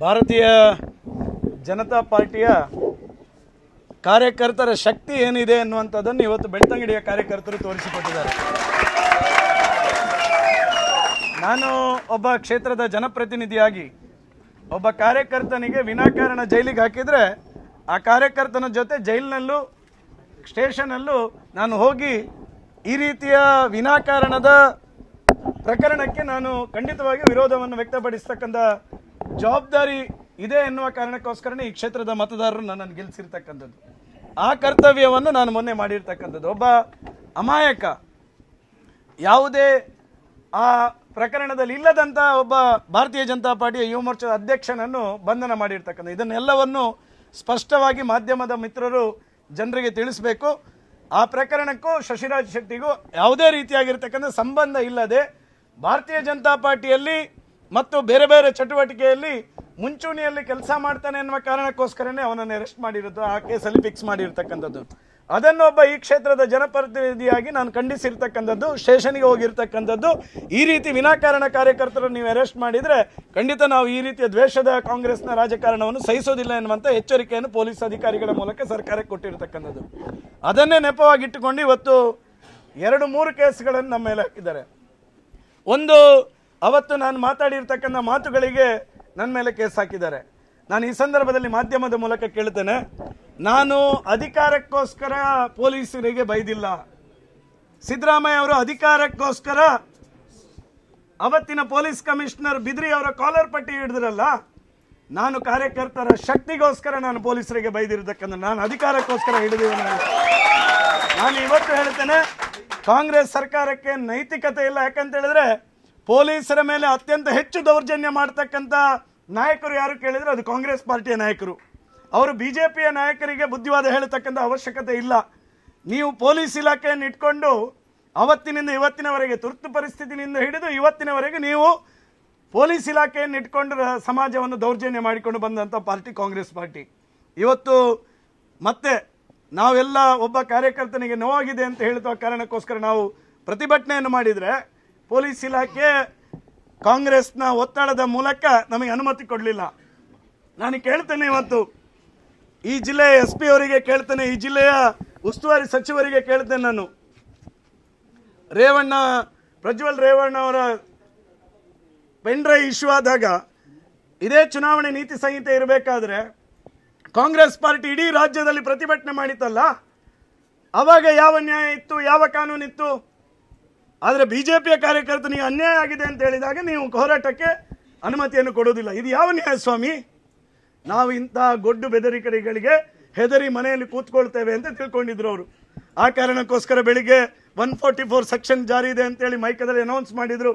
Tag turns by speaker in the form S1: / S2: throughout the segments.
S1: ಭಾರತೀಯ ಜನತಾ ಪಾರ್ಟಿಯ ಕಾರ್ಯಕರ್ತರ ಶಕ್ತಿ ಏನಿದೆ ಅನ್ನುವಂಥದ್ದನ್ನು ಇವತ್ತು ಬೆಳ್ತಂಗಡಿಯ ಕಾರ್ಯಕರ್ತರು ತೋರಿಸಿಕೊಟ್ಟಿದ್ದಾರೆ. ನಾನು ಒಬ್ಬ ಕ್ಷೇತ್ರದ ಜನಪ್ರತಿನಿಧಿಯಾಗಿ ಒಬ್ಬ ಕಾರ್ಯಕರ್ತನಿಗೆ ವಿನಾಕಾರಣ ಜೈಲಿಗೆ ಹಾಕಿದರೆ ಆ ಕಾರ್ಯಕರ್ತನ ಜೊತೆ ಜೈಲಿನಲ್ಲೂ ಸ್ಟೇಷನಲ್ಲೂ ನಾನು ಹೋಗಿ ಈ ರೀತಿಯ ವಿನಾಕಾರಣದ ಪ್ರಕರಣಕ್ಕೆ ನಾನು ಖಂಡಿತವಾಗಿ ವಿರೋಧವನ್ನು ವ್ಯಕ್ತಪಡಿಸ್ತಕ್ಕಂಥ ಜವಾಬ್ದಾರಿ ಇದೆ ಎನ್ನುವ ಕಾರಣಕ್ಕೋಸ್ಕರನೇ ಈ ಕ್ಷೇತ್ರದ ಮತದಾರರು ನನ್ನನ್ನು ಗೆಲ್ಲಿಸಿರ್ತಕ್ಕಂಥದ್ದು. ಆ ಕರ್ತವ್ಯವನ್ನು ನಾನು ಮೊನ್ನೆ ಮಾಡಿರ್ತಕ್ಕಂಥದ್ದು. ಒಬ್ಬ ಅಮಾಯಕ ಯಾವುದೇ ಆ ಪ್ರಕರಣದಲ್ಲಿ ಇಲ್ಲದಂಥ ಒಬ್ಬ ಭಾರತೀಯ ಜನತಾ ಪಾರ್ಟಿಯ ಯುವ ಮೋರ್ಚಾದ ಅಧ್ಯಕ್ಷನನ್ನು ಬಂಧನ ಮಾಡಿರ್ತಕ್ಕಂಥ ಇದನ್ನೆಲ್ಲವನ್ನು ಸ್ಪಷ್ಟವಾಗಿ ಮಾಧ್ಯಮದ ಮಿತ್ರರು ಜನರಿಗೆ ತಿಳಿಸಬೇಕು. ಆ ಪ್ರಕರಣಕ್ಕೂ ಶಶಿರಾಜ್ ಶೆಟ್ಟಿಗೂ ಯಾವುದೇ ರೀತಿಯಾಗಿರ್ತಕ್ಕಂಥ ಸಂಬಂಧ ಇಲ್ಲದೆ ಭಾರತೀಯ ಜನತಾ ಪಾರ್ಟಿಯಲ್ಲಿ ಮತ್ತು ಬೇರೆ ಬೇರೆ ಚಟುವಟಿಕೆಯಲ್ಲಿ ಮುಂಚೂಣಿಯಲ್ಲಿ ಕೆಲಸ ಮಾಡ್ತಾನೆ ಎನ್ನುವ ಕಾರಣಕ್ಕೋಸ್ಕರನೇ ಅವನನ್ನು ಅರೆಸ್ಟ್ ಮಾಡಿರೋದು, ಆ ಕೇಸಲ್ಲಿ ಫಿಕ್ಸ್ ಮಾಡಿರ್ತಕ್ಕಂಥದ್ದು. ಅದನ್ನು ಒಬ್ಬ ಈ ಕ್ಷೇತ್ರದ ಜನಪ್ರತಿನಿಧಿಯಾಗಿ ನಾನು ಖಂಡಿಸಿರ್ತಕ್ಕಂಥದ್ದು, ಸ್ಟೇಷನ್ಗೆ ಹೋಗಿರ್ತಕ್ಕಂಥದ್ದು. ಈ ರೀತಿ ವಿನಾಕಾರಣ ಕಾರ್ಯಕರ್ತರು ನೀವು ಅರೆಸ್ಟ್ ಮಾಡಿದರೆ ಖಂಡಿತ ನಾವು ಈ ರೀತಿಯ ದ್ವೇಷದ ಕಾಂಗ್ರೆಸ್ನ ರಾಜಕಾರಣವನ್ನು ಸಹಿಸೋದಿಲ್ಲ ಎನ್ನುವಂಥ ಎಚ್ಚರಿಕೆಯನ್ನು ಪೊಲೀಸ್ ಅಧಿಕಾರಿಗಳ ಮೂಲಕ ಸರ್ಕಾರಕ್ಕೆ ಕೊಟ್ಟಿರ್ತಕ್ಕಂಥದ್ದು. ಅದನ್ನೇ ನೆಪವಾಗಿಟ್ಟುಕೊಂಡು ಇವತ್ತು 2-3 ಕೇಸ್ಗಳನ್ನು ನಮ್ಮ ಮೇಲೆ ಹಾಕಿದ್ದಾರೆ. ಒಂದು, ಅವತ್ತು ನಾನು ಮಾತಾಡಿರ್ತಕ್ಕಂಥ ಮಾತುಗಳಿಗೆ ನನ್ನ ಮೇಲೆ ಕೇಸ್ ಹಾಕಿದ್ದಾರೆ. ನಾನು ಈ ಸಂದರ್ಭದಲ್ಲಿ ಮಾಧ್ಯಮದ ಮೂಲಕ ಕೇಳ್ತೇನೆ, ನಾನು ಅಧಿಕಾರಕ್ಕೋಸ್ಕರ ಪೊಲೀಸರಿಗೆ ಬೈದಿಲ್ಲ. ಸಿದ್ದರಾಮಯ್ಯ ಅವರು ಅಧಿಕಾರಕ್ಕೋಸ್ಕರ ಅವತ್ತಿನ ಪೊಲೀಸ್ ಕಮಿಷನರ್ ಬಿದ್ರಿ ಅವರ ಕಾಲರ್ ಪಟ್ಟಿ ಹಿಡಿದ್ರಲ್ಲ, ನಾನು ಕಾರ್ಯಕರ್ತರ ಶಕ್ತಿಗೋಸ್ಕರ ನಾನು ಪೊಲೀಸರಿಗೆ ಬೈದಿರತಕ್ಕಂಥ, ನಾನು ಅಧಿಕಾರಕ್ಕೋಸ್ಕರ ಹಿಡಿದಿದ್ದೇನೆ. ನಾನು ಇವತ್ತು ಹೇಳ್ತೇನೆ, ಕಾಂಗ್ರೆಸ್ ಸರ್ಕಾರಕ್ಕೆ ನೈತಿಕತೆ ಇಲ್ಲ. ಯಾಕಂತ ಹೇಳಿದ್ರೆ ಪೊಲೀಸರ ಮೇಲೆ ಅತ್ಯಂತ ಹೆಚ್ಚು ದೌರ್ಜನ್ಯ ಮಾಡ್ತಕ್ಕಂಥ ನಾಯಕರು ಯಾರು ಕೇಳಿದ್ರೆ ಅದು ಕಾಂಗ್ರೆಸ್ ಪಾರ್ಟಿಯ ನಾಯಕರು. ಅವರು ಬಿಜೆಪಿಯ ನಾಯಕರಿಗೆ ಬುದ್ಧಿವಾದ ಹೇಳತಕ್ಕಂಥ ಅವಶ್ಯಕತೆ ಇಲ್ಲ. ನೀವು ಪೊಲೀಸ್ ಇಲಾಖೆಯನ್ನು ಇಟ್ಕೊಂಡು ಅವತ್ತಿನಿಂದ ಇವತ್ತಿನವರೆಗೆ, ತುರ್ತು ಪರಿಸ್ಥಿತಿನಿಂದ ಹಿಡಿದು ಇವತ್ತಿನವರೆಗೆ ನೀವು ಪೊಲೀಸ್ ಇಲಾಖೆಯನ್ನು ಇಟ್ಕೊಂಡು ಸಮಾಜವನ್ನು ದೌರ್ಜನ್ಯ ಮಾಡಿಕೊಂಡು ಬಂದಂಥ ಪಾರ್ಟಿ ಕಾಂಗ್ರೆಸ್ ಪಾರ್ಟಿ. ಇವತ್ತು ಮತ್ತೆ ನಾವೆಲ್ಲ ಒಬ್ಬ ಕಾರ್ಯಕರ್ತನಿಗೆ ನೋವಾಗಿದೆ ಅಂತ ಹೇಳುವ ಕಾರಣಕ್ಕೋಸ್ಕರ ನಾವು ಪ್ರತಿಭಟನೆಯನ್ನು ಮಾಡಿದರೆ ಪೊಲೀಸ್ ಇಲಾಖೆ ಕಾಂಗ್ರೆಸ್ನ ಒತ್ತಡದ ಮೂಲಕ ನಮಗೆ ಅನುಮತಿ ಕೊಡಲಿಲ್ಲ. ನಾನು ಕೇಳ್ತೇನೆ, ಇವತ್ತು ಈ ಜಿಲ್ಲೆಯ SP ಅವರಿಗೆ ಕೇಳ್ತೇನೆ, ಈ ಜಿಲ್ಲೆಯ ಉಸ್ತುವಾರಿ ಸಚಿವರಿಗೆ ಕೇಳ್ತೇನೆ. ನಾನು ಪ್ರಜ್ವಲ್ ರೇವಣ್ಣ ಅವರ ಪೆನ್ ಡ್ರೈವ್ ಇಶ್ಯೂ ಆದಾಗ ಇದೇ ಚುನಾವಣೆ ನೀತಿ ಸಂಹಿತೆ ಇರಬೇಕಾದ್ರೆ ಕಾಂಗ್ರೆಸ್ ಪಾರ್ಟಿ ಇಡೀ ರಾಜ್ಯದಲ್ಲಿ ಪ್ರತಿಭಟನೆ ಮಾಡಿತ್ತಲ್ಲ, ಅವಾಗ ಯಾವ ನ್ಯಾಯ ಇತ್ತು, ಯಾವ ಕಾನೂನಿತ್ತು? ಆದರೆ ಬಿಜೆಪಿಯ ಕಾರ್ಯಕರ್ತನಿಗೆ ಅನ್ಯಾಯ ಆಗಿದೆ ಅಂತ ಹೇಳಿದಾಗ ನೀವು ಹೋರಾಟಕ್ಕೆ ಅನುಮತಿಯನ್ನು ಕೊಡೋದಿಲ್ಲ. ಇದು ಯಾವ ನ್ಯಾಯ ಸ್ವಾಮಿ? ನಾವು ಇಂತಹ ಗೊಡ್ಡು ಬೆದರಿಕೆಗಳಿಗೆ ಹೆದರಿ ಮನೆಯಲ್ಲಿ ಕೂತ್ಕೊಳ್ತೇವೆ ಅಂತ ತಿಳ್ಕೊಂಡಿದ್ರು ಅವರು. ಆ ಕಾರಣಕ್ಕೋಸ್ಕರ ಬೆಳಿಗ್ಗೆ 144 ಸೆಕ್ಷನ್ ಜಾರಿ ಇದೆ ಅಂತೇಳಿ ಮೈಕದಲ್ಲಿ ಅನೌನ್ಸ್ ಮಾಡಿದ್ರು.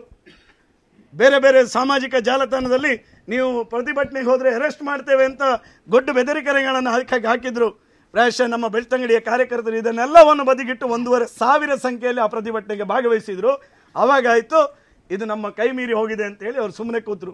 S1: ಬೇರೆ ಬೇರೆ ಸಾಮಾಜಿಕ ಜಾಲತಾಣದಲ್ಲಿ ನೀವು ಪ್ರತಿಭಟನೆಗೆ ಹೋದರೆ ಅರೆಸ್ಟ್ ಮಾಡ್ತೇವೆ ಅಂತ ಗೊಡ್ಡು ಬೆದರಿಕೆಗಳನ್ನು ಹಾಕಿದ್ರು. ಪ್ರಾಯಶಃ ನಮ್ಮ ಬೆಳ್ತಂಗಡಿಯ ಕಾರ್ಯಕರ್ತರು ಇದನ್ನೆಲ್ಲವನ್ನು ಬದಿಗಿಟ್ಟು 1,500 ಸಂಖ್ಯೆಯಲ್ಲಿ ಆ ಪ್ರತಿಭಟನೆಗೆ ಭಾಗವಹಿಸಿದ್ರು. ಅವಾಗಾಯಿತು ಇದು ನಮ್ಮ ಕೈ ಮೀರಿ ಹೋಗಿದೆ ಅಂತೇಳಿ ಅವರು ಸುಮ್ಮನೆ ಕೂತರು.